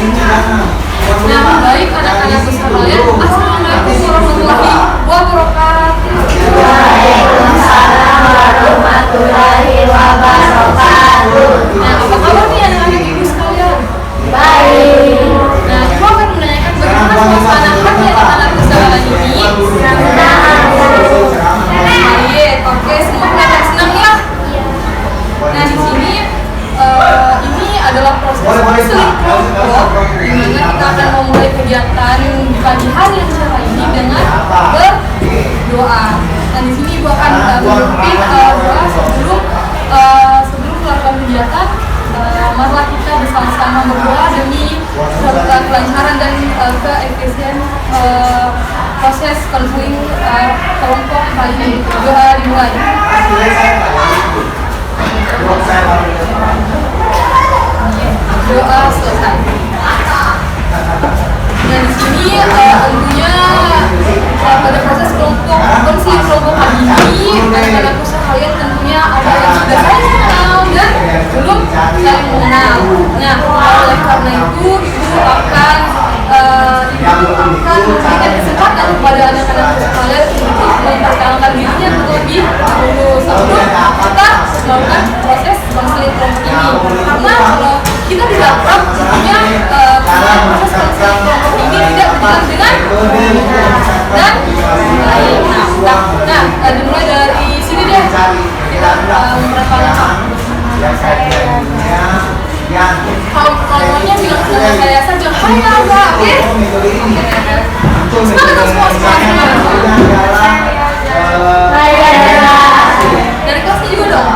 Nah, baik anak-anak sekalian, assalamualaikum warahmatullahi wabarakatuh. Waalaikumsalam warahmatullahi wabarakatuh. Nah, apa kabar nih anak-anak ibu sekalian? Baik. Nah, ibu akan menanyakan bagaimana suasana hati anak-anak sekalian ini. Baik, oke, semua kelihatan senang ya. Nah, di sini ini adalah proses konseling kelompok di mana kita akan memulai kegiatan di pagi hari yang cerah ini dengan berdoa. Nah, di sini ibu akan memimpin doa sebelum melakukan kegiatan. Marilah kita bersama-sama berdoa demi kelancaran dan keefisien proses konseling kelompok kali ini. Doa dimulai. Doa selesai. Nah, di sini tentunya pada proses konseling kelompok kali ini anak-anakku sekalian tentunya ada yang sudah saling kenal dan belum saling mengenal. Nah, oleh karena itu ibu akan memberikan kesempatan kepada anak-anakku sekalian untuk memperkenalkan dirinya terlebih dahulu sebelum kita melakukan proses konseling kelompok ini. Karena kalau kita tidak akrab, tentunya proses konseling kelompok ini tidak berjalan dengan dan baik. Nah, dimulai dari sini deh. Kita memperkenalkan. Kalau maunya bilang sama saya saja, hai Abah, oke? Semangat semua. Dari kelasnya juga dong.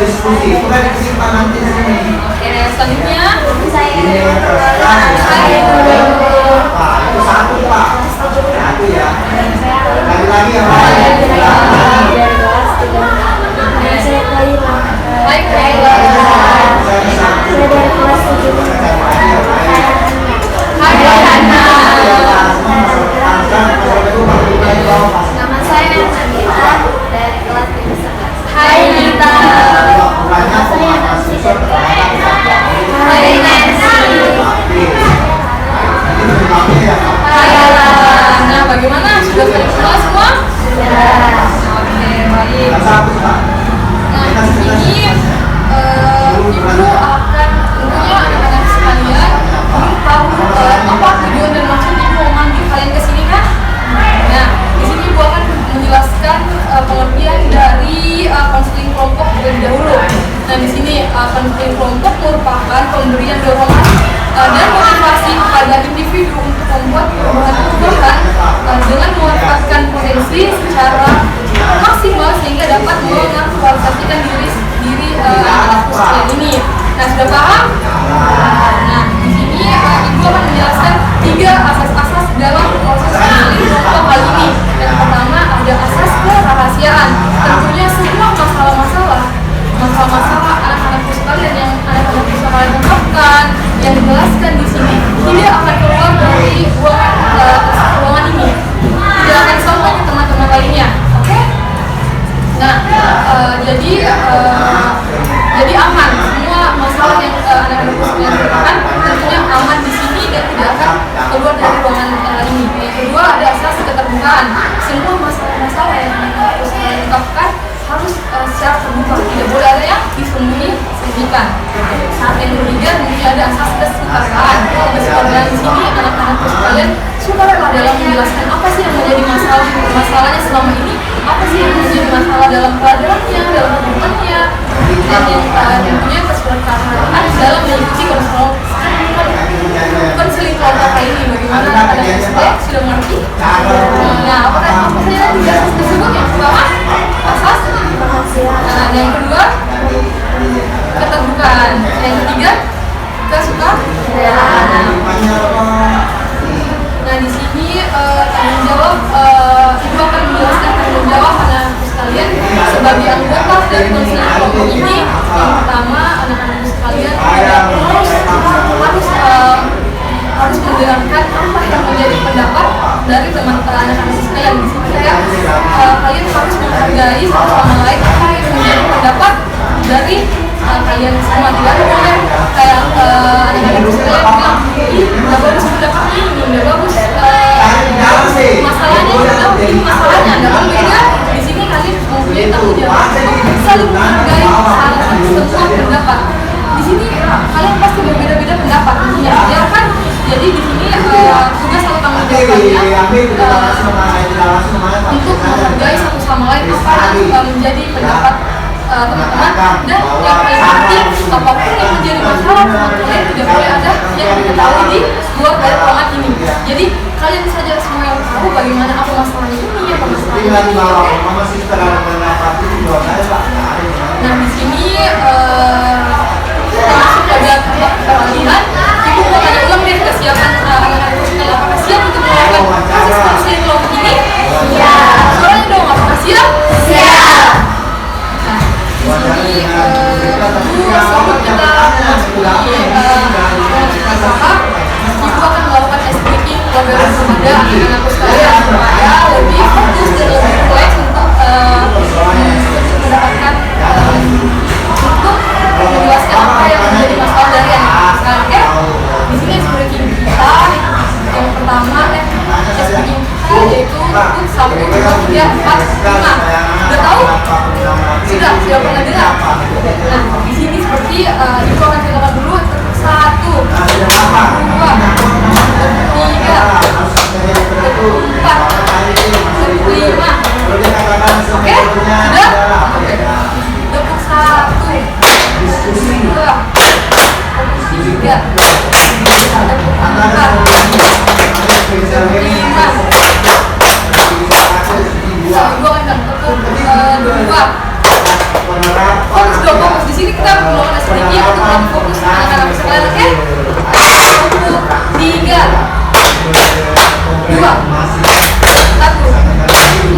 Diskusi, bukan disimpan nanti di sini. Oke, selanjutnya Saya Itu satu Pak. Satu ya. Lagi-lagi yang lain. dari kelas 3. Saya Kaila. baik, Saya dari kelas 7. hai Hana. Nama saya Nagita dari kelas 11. Hai Nita. Nama saya Nancy dari kelas 3. Hai Nancy. Hai Ala. Nah, bagaimana? Sudah saling kenal semua? Oke, baik. Nah, di sini ibu akan tentunya anak-anak sekalian ingin tahu apa tujuan dan maksud ibu memanggil kalian ke sini kan? Nah, di sini ibu akan menjelaskan pengertian dari konseling kelompok terlebih dahulu. Nah, di sini konseling kelompok merupakan pemberian dorongan dan motivasi kepada individu untuk membuat perubahan dengan memanfaatkan potensi secara maksimal sehingga dapat mengaktualisasikan diri anak-anakku sekalian ini. Nah, sudah paham? Nah, di sini ibu akan menjelaskan 3 asas-asas dalam proses konseling kelompok kali ini. Yang pertama ada asas kerahasiaan. Tentunya semua masalah-masalah anak-anakku sekalian yang anak-anakku sekalian ungkapkan, yang dijelaskan di sini tidak akan keluar dari ruangan ini. Tidak akan sampai ke teman-teman lainnya. Oke? Nah, jadi aman. Semua masalah yang anak-anakku sekalian ungkapkan tentunya aman di sini dan tidak akan keluar dari ruangan ini. Yang kedua ada asas keterbukaan. Semua masalah yang anak-anakku sekalian ungkapkan harus secara terbuka, tidak boleh ada yang disembunyikan. Saat yang ketiga tentunya ada asas kesukaraan. Kesukaraan di sini anak-anakku sekalian sukarela dalam menjelaskan apa sih yang menjadi masalahnya selama ini, apa sih yang menjadi masalah dalam keadaannya, dalam kehidupannya, dan yang tentunya kesukaraan dalam mengikuti konseling kelompok kali ini. Bagaimana anak-anak sekalian sudah mengerti? Nah, apa saja tiga asas tersebut? Yang pertama asas kerahasiaan, yang kedua keterbukaan, yang ketiga kesukaraan. Nah, di sini tanggung jawab ibu akan menjelaskan tanggung jawab anak-anakku sekalian sebagai anggota dari konseling kelompok ini. Yang pertama, anak-anakku sekalian harus mendengarkan apa yang menjadi pendapat dari teman-teman anak-anak sekalian. Di sini kalian harus menghargai satu sama lain apa yang menjadi pendapat dari kalian semua. Tidak boleh kayak anak-anak sekalian bilang, masalahnya adalah beda. Di sini kalian mempunyai tanggung jawab untuk saling menghargai semua pendapat. Di sini kalian pasti berbeda-beda pendapat, ya kan? Jadi di sini tugas atau tanggung jawab kalian untuk menghargai satu sama lain apa menjadi pendapat teman-teman, dan yang paling penting apapun yang menjadi masalah kalian tidak boleh ada yang diketahui di luar dari ruangan ini. Jadi kalian saja semua yang tahu bagaimana apa masalahnya ini, apa masalahnya ini. Nah di sini masuk pada peralihan, ibu mau tanya ulang deh kesiapan anak-anak personel, apakah siap untuk melakukan proses konseling kelompok ini? Ya. Suaranya dong, apakah siap? Siap. Nah di sini sebelum kita memasuki usaha, ibu akan melakukan ice breaking kepada anak-anakku sekalian supaya lebih fokus dan lebih relax untuk mendapatkan untuk menjelaskan apa yang menjadi masalah dari anak-anak sekalian. Di sini ice breaking kita yang pertama ice breaking kita yaitu rukun 1, 2, 3, 4, 5. Udah tahu? Sudah pernah dengar? Nah di sini seperti ibu akan ceritakan dulu rukun 1, 2, 3, 4, 5. Oke? Sudah? Oke. Tepuk 1, 2, 3, tepuk 4, 5. Gue akan tepuk 2. Fokus dong, fokus. Di sini kita melakukan sedikit untuk lebih fokus anak-anak sekalian, oke? Tepuk 3, 2, 1, 4, 5, 3, 2,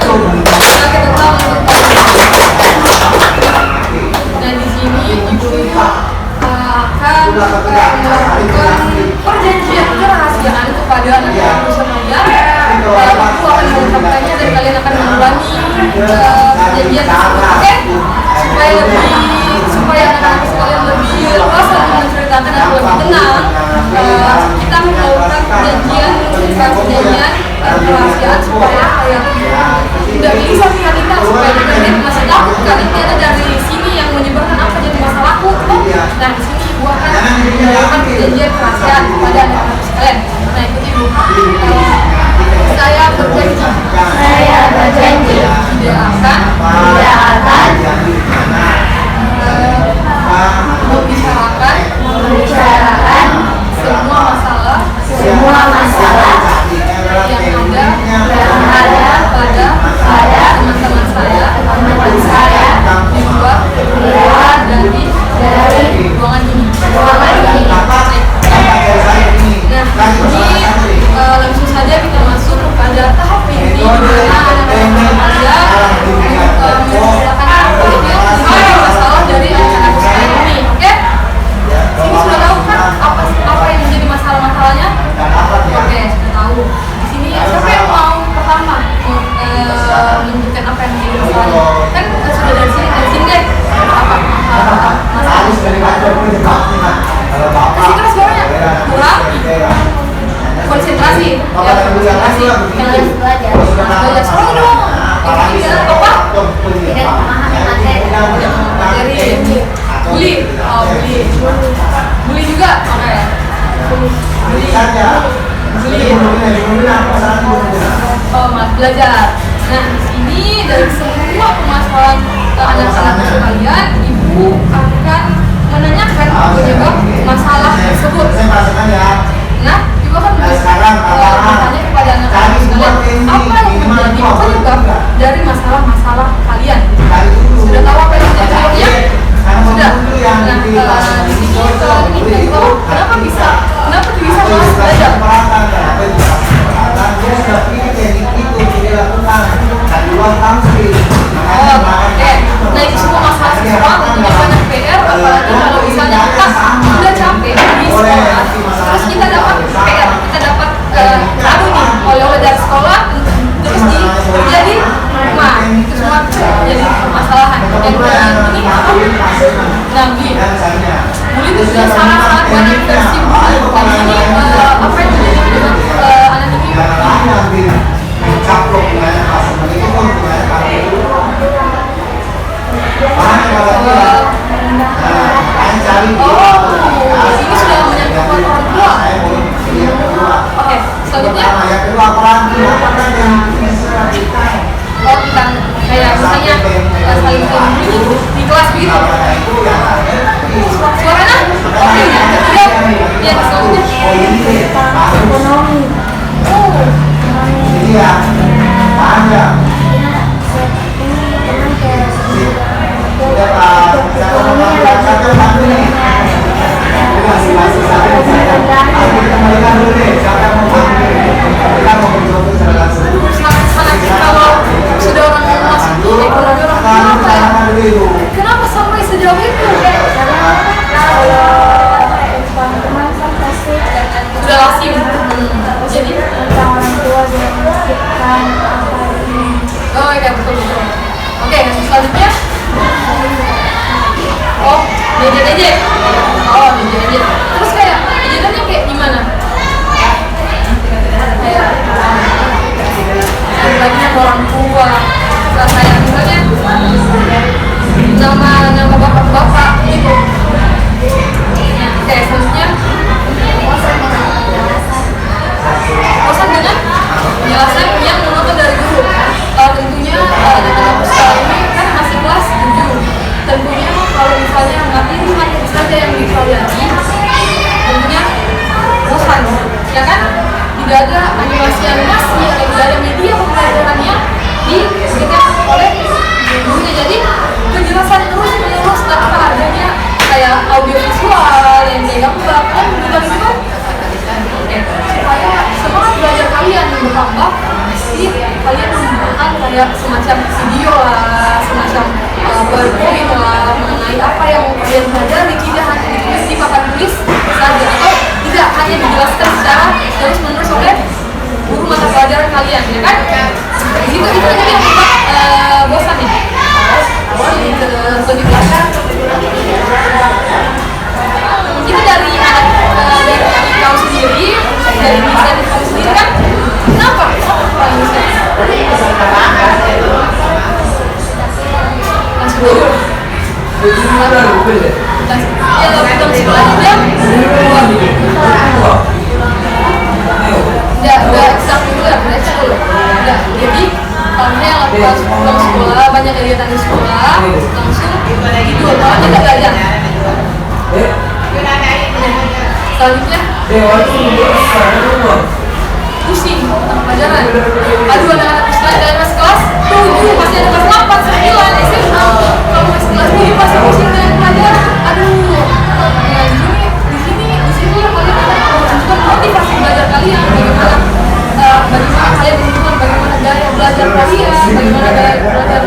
1. Nah di sini ibu akan melakukan perjanjian kerahasiaan kepada anak-anak sekalian. Ibu akan mengucapkannya dan kalian akan mengulangi perjanjian tersebut, oke? Supaya anak-anak sekalian lebih lepas untuk menceritakan atau lebih tenang, kita melakukan perjanjian kerahasiaan supaya kalian tidak bisa kita supaya kalian masih takut karena tidak dari sini yang menyebarkan apa jadi masalahku. Nah di sini ibu akan melakukan perjanjian kerahasiaan kepada anak-anak sekalian. Nah ikuti ibu. Saya berjanji tidak akan membicarakan semua masalah yang ada pada teman-teman saya di luar dari ruangan ini. Nah ini langsung saja kita masuk pada tahap ini di mana anak-anak menceritakan apa yang masalah dari anak-anak sekalian ini, oke? Sini sudah tahu kan apa yang menjadi masalah-masalahnya? Oke, sudah tahu. Di sini siapa yang mau pertama menunjukkan apa yang menjadi masalahnya? Kan sudah dari sini deh. Apa masalah? Kasih keras suaranya. Kurang konsentrasi. Ya, konsentrasi. Kalian belajar. Soalnya dong. Ini apa? Tidak memahami materi. Bully. Oh, bully juga. Oke. Bully. Oh, belajar. Nah, ini dari semua permasalahan anak-anak sekalian, ibu akan menanyakan penyebab masalah tersebut. Nah, ibu akan bertanya kepada anak-anak sekalian, apa yang menjadi penyebab dari masalah-masalah kalian? Sudah tahu apa yang menjadi penyebabnya? Sudah. Nah, di sini ini kenapa bisa harus belajar? Oke. Nah itu semua masalah siswa tentunya banyak PR, apalagi kalau misalnya kita sudah capek di sekolah, terus kita dapat PR, kita dapat oleh-oleh dari sekolah, terus jadi rumah, itu semua jadi permasalahan. Yang ini apa? Nah, sudah sangat-sangat banyak versi bully. Dan ini apa yang terjadi dengan anak ini? caplok gimana pas itu gimana kalau itu bahan kalau cari ini sudah menyangkut orang tua. Oke, selanjutnya yang kedua orang tua tentang kayak misalnya saling membuli di kelas begitu. Suaranya? Oke, yang ketiga ya selanjutnya ekonomi. jadi ya ada kalau sudah orang masuk di ekonomi orang kenapa sampai sejauh itu? Sudah lazim. Jadi Orang tua yang menciptakan apa ini. oh iya betul. Oke, selanjutnya oh ejek. Oh ejek. Terus kayak ejekannya kayak gimana? Kayak bagian orang tua. Kayak misalnya nama bapak gitu. Oke, selanjutnya bosan dengan penjelasan yang monoton dari guru. Tentunya dalam usaha ini kan masih kelas 7. Tentunya kalau misalnya materi saja yang dipelajari, tentunya bosan, ya kan? Tidak ada animasi atau tidak ada media pembelajarannya diberikan oleh gurunya. Jadi penjelasan terus menerus tanpa adanya kayak audio visual yang kayak gambar kan gitu. Supaya semangat belajar kalian bertambah, pasti kalian menggunakan kayak semacam video lah, semacam PowerPoint lah mengenai apa yang kalian pelajari, tidak hanya ditulis di papan tulis saja atau tidak hanya dijelaskan secara terus menerus oleh guru mata pelajaran kalian, ya kan? Itu aja yang membuat bosan ya. Lebih belakang kita dari kamu sendiri, dari inisiatif kamu sendiri kan, kenapa? Langsung dulu. Ya, dalam sekolah dia udah eksak dulu ya, eksak dulu. Jadi kalau yang lakukan sekolah, banyak kegiatan di sekolah, langsung tidur, makanya nggak belajar. Selanjutnya pusing tentang pelajaran. Aduh, anak-anak sekolah dari kelas 7 masih ada kelas 8, 9, SMA. Kalau masih kelas 7 pasti pusing dengan pelajaran. Aduh, di sini kalian menunjukkan motivasi belajar kalian. Bagaimana kalian menunjukkan bagaimana gaya belajar kalian, bagaimana gaya belajar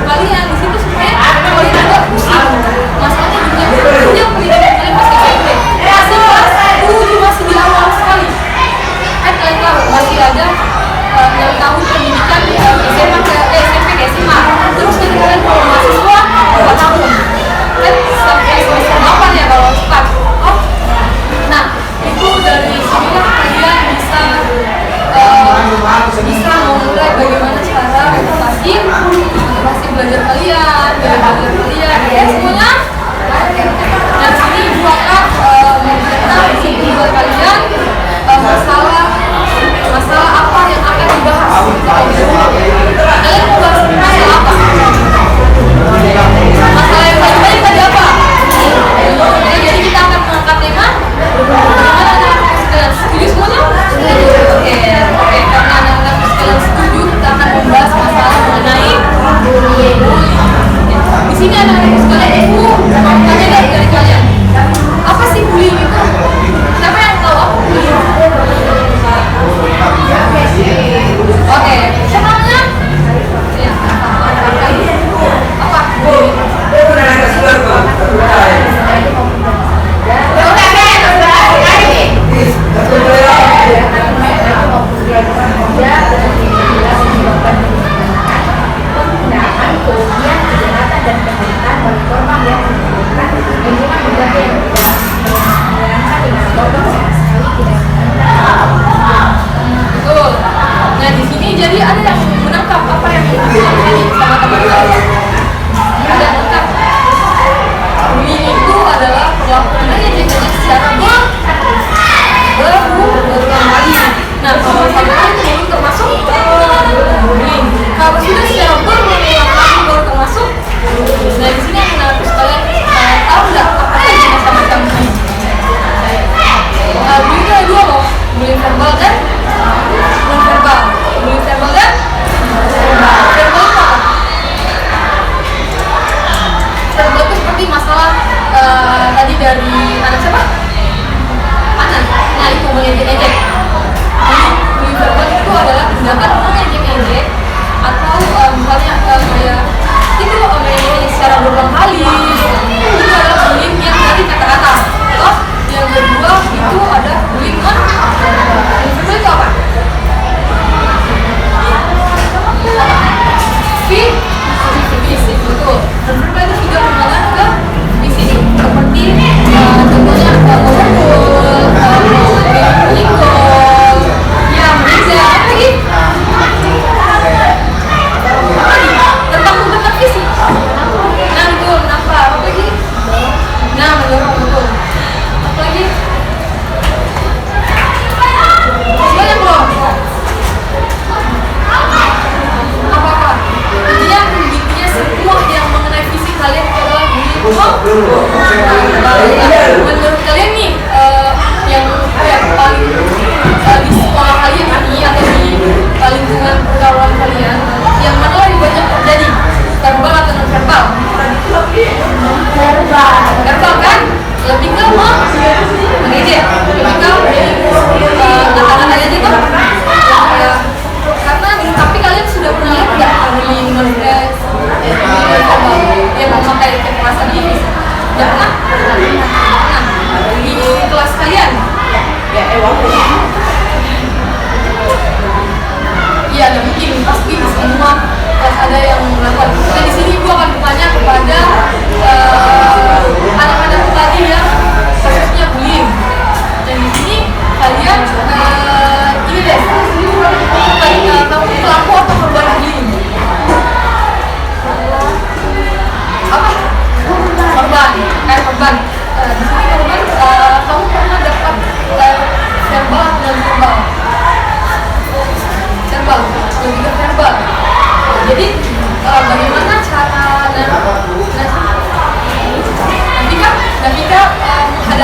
kalian di situ supaya kalian tidak pusing. Masalahnya dunia pendidikan kalian masih SMP, masih kelas 7, masih di awal sekali. Kan kalian tahu masih ada 6 tahun pendidikan SMA ke SMP ke SMA. Terus nanti kalian kalau mahasiswa 2 tahun. Kan sampai semester 8 ya kalau cepat. Oh, nah itu dari sinilah kalian bisa memulai bagaimana cara motivasi belajar kalian, ya semuanya. Dan sini Ibu akan menceritakan buat kalian masalah apa yang akan dibahas. Kalian mau bahas masalah apa? Masalah yang paling banyak tadi apa? Jadi kita akan mengangkat tema. Bagaimana anak-anak sekalian setuju semuanya? Oke. Karena anak-anak sekalian setuju, kita akan membahas masalah mengenai bullying. Di sini anak-anak sekalian itu tanya dari kalian, apa sih bullying itu? Siapa yang tahu apa bullying? Oke, siapa namanya? Ya, apa bullying? Penggunaan kerugian kejahatan dan penderitaan bagi korban yang menimbulkan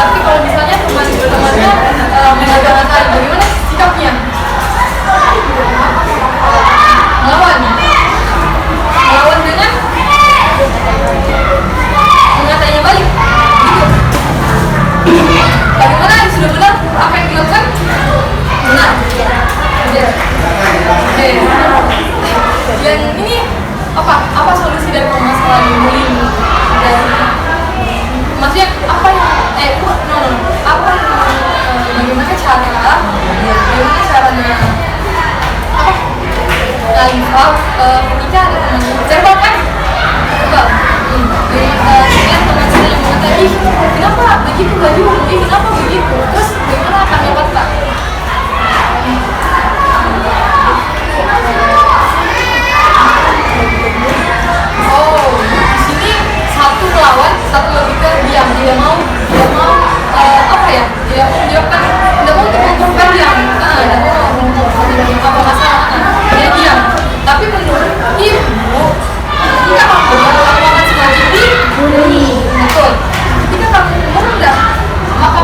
tapi kalau misalnya teman-temannya mengata-ngatai, bagaimana sikapnya? Melawan dengan mengatainya balik gitu. Bagaimana sudah benar apa yang dilakukan? Benar ya. Oke. Dan ini apa solusi dari permasalahan bullying? Dan maksudnya apa yang bagaimana caranya Laifah ketika ada teman verbal kan verbal dengan teman saya yang mengatakan kenapa begitu baju kenapa begitu, terus bagaimana tanggapan Pak? Oh, di sini satu melawan, satu lebih ke diam, tidak mau apa ya, tidak mau untuk mengungkapkan diam, tidak mau apa masalah, dia diam. Tapi menurut ibu, ketika kamu melakukan semacam ini, betul. Ketika kamu merendah, maka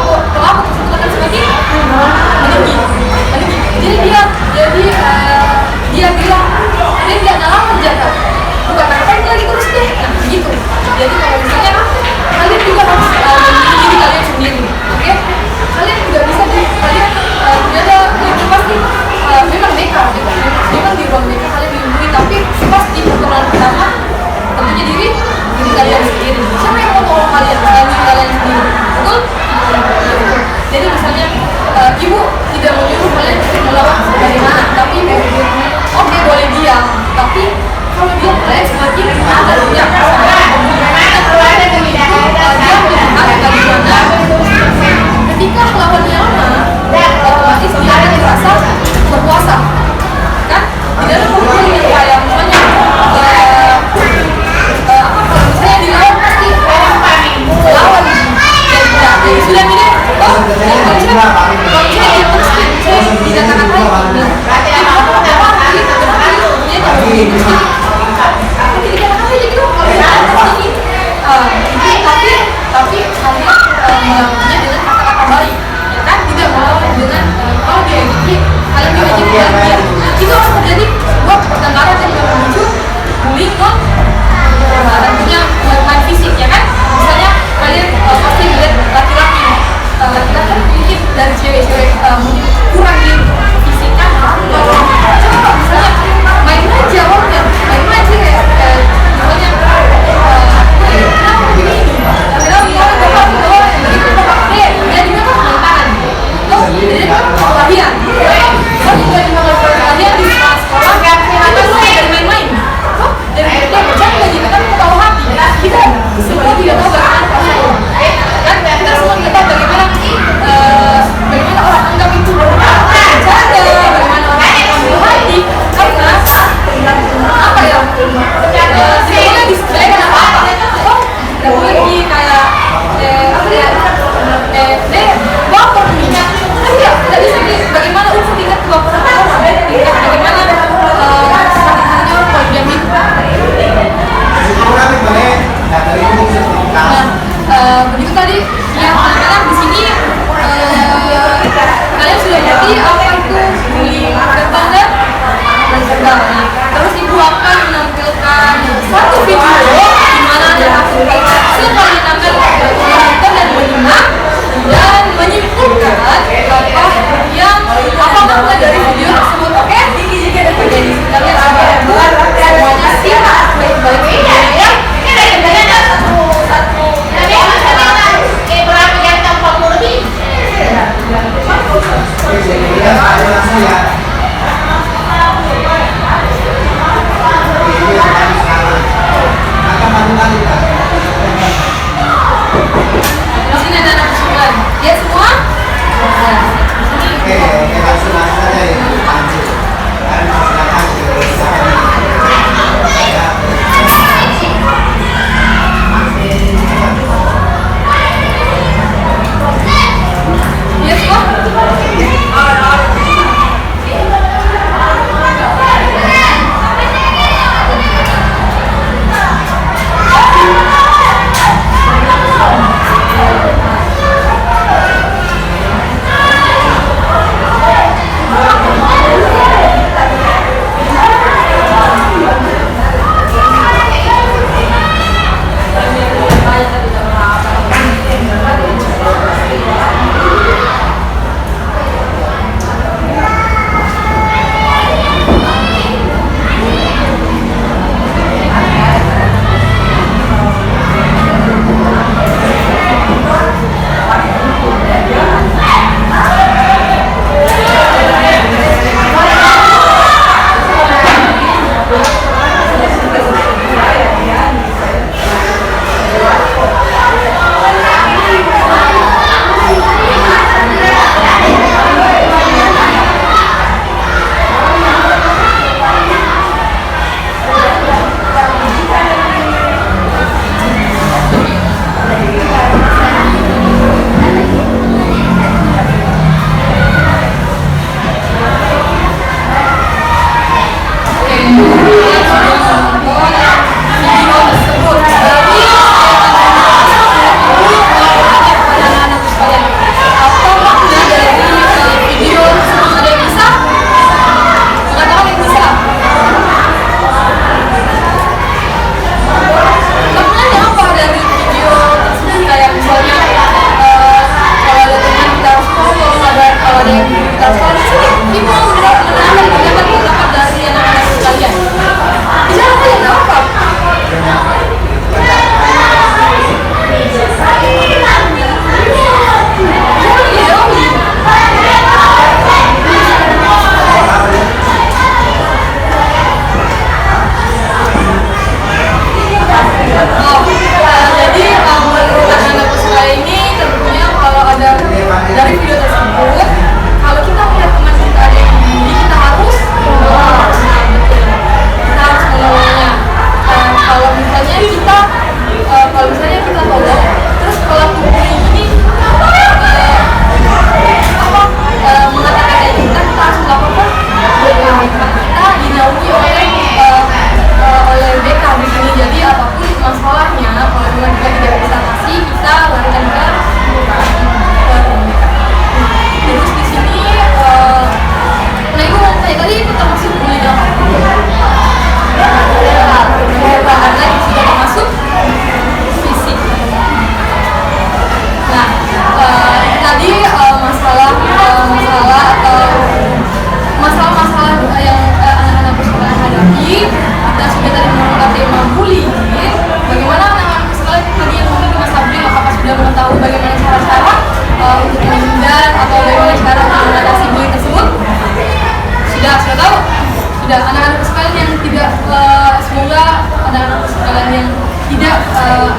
tidak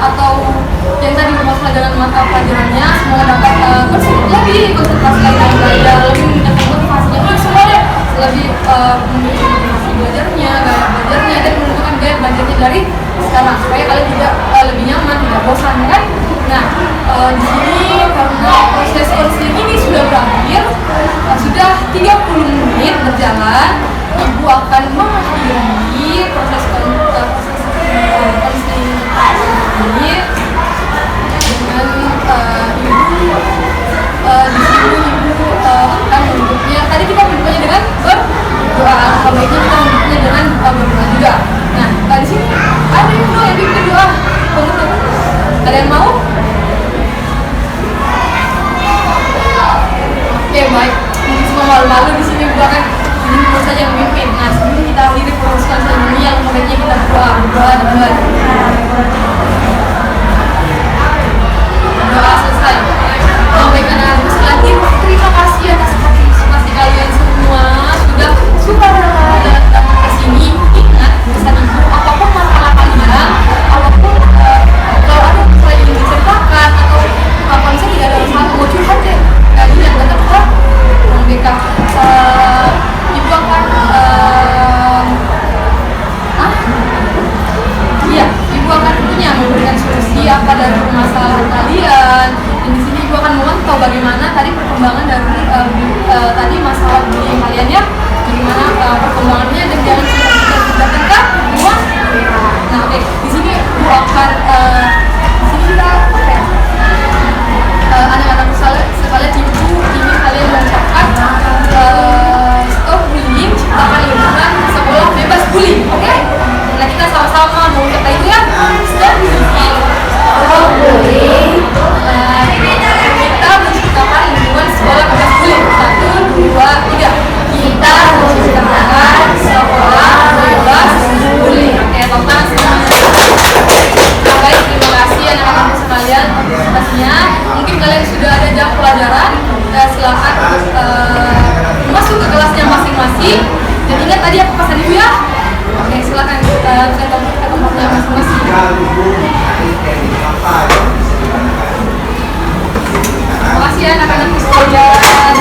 atau yang tadi bermasalah dengan mata pelajarannya semoga dapat lebih konsentrasi lagi dalam belajar, lebih meningkatkan motivasinya, semuanya lebih motivasi belajarnya, gaya belajarnya, dan menentukan gaya belajarnya dari sekarang supaya kalian tidak lebih nyaman, tidak bosan kan. Nah di sini karena proses konseling ini sudah berakhir, sudah 30 menit berjalan, ibu akan mengakhiri proses konseling ini dengan ibu di sini ibu akan menunjuknya. Tadi kita menunjuknya dengan berdoa, sebaiknya kita menunjuknya dengan berdoa juga. Nah di sini ada yang doa, yang bikin doa penutup. Ada yang mau? Oke baik, mungkin semua malu-malu di sini ibu akan ini terus saja yang memimpin. Nah sebelum kita akhiri proses konseling ini, yang sebaiknya kita berdoa dan doa selesai. Baik anak-anakku sekali, terima kasih atas partisipasi kalian semua sudah datang ke sini. Ingat pesan ibu, apapun masalah kalian, apapun kalau ada masalah yang ingin diceritakan atau apa misalnya tidak ada masalah mau curhat deh, kalian datang ke ruang BK. Ibu akan ibu akan tentunya memberikan solusi apa dari permasalahan kalian. Dan di sini ibu akan memantau bagaimana tadi perkembangan dari tadi masalah bullying kalian ya, bagaimana perkembangannya, dan jangan sampai datang ke ruang. Nah oke, di sini ibu akan di sini kita anak-anak sekalian ibu ini kalian mengucapkan stop bullying, ciptakan lingkungan sekolah bebas bullying. Oke? Nah kita sama-sama mau kata itu ya, stop bullying. Stop bullying. Kita menciptakan lingkungan sekolah bebas bullying. 1, 2, 3. Kita menciptakan sekolah bebas bullying. Oke, total semuanya. Baik, terima kasih anak-anak sekalian partisipasinya. Mungkin kalian sudah ada jam pelajaran. Silakan masuk ke kelasnya masing-masing. Dan ingat tadi apa pesan ibu ya? Oke, silakan ke tempatnya masing-masing. Terima kasih ya anak-anak sekalian.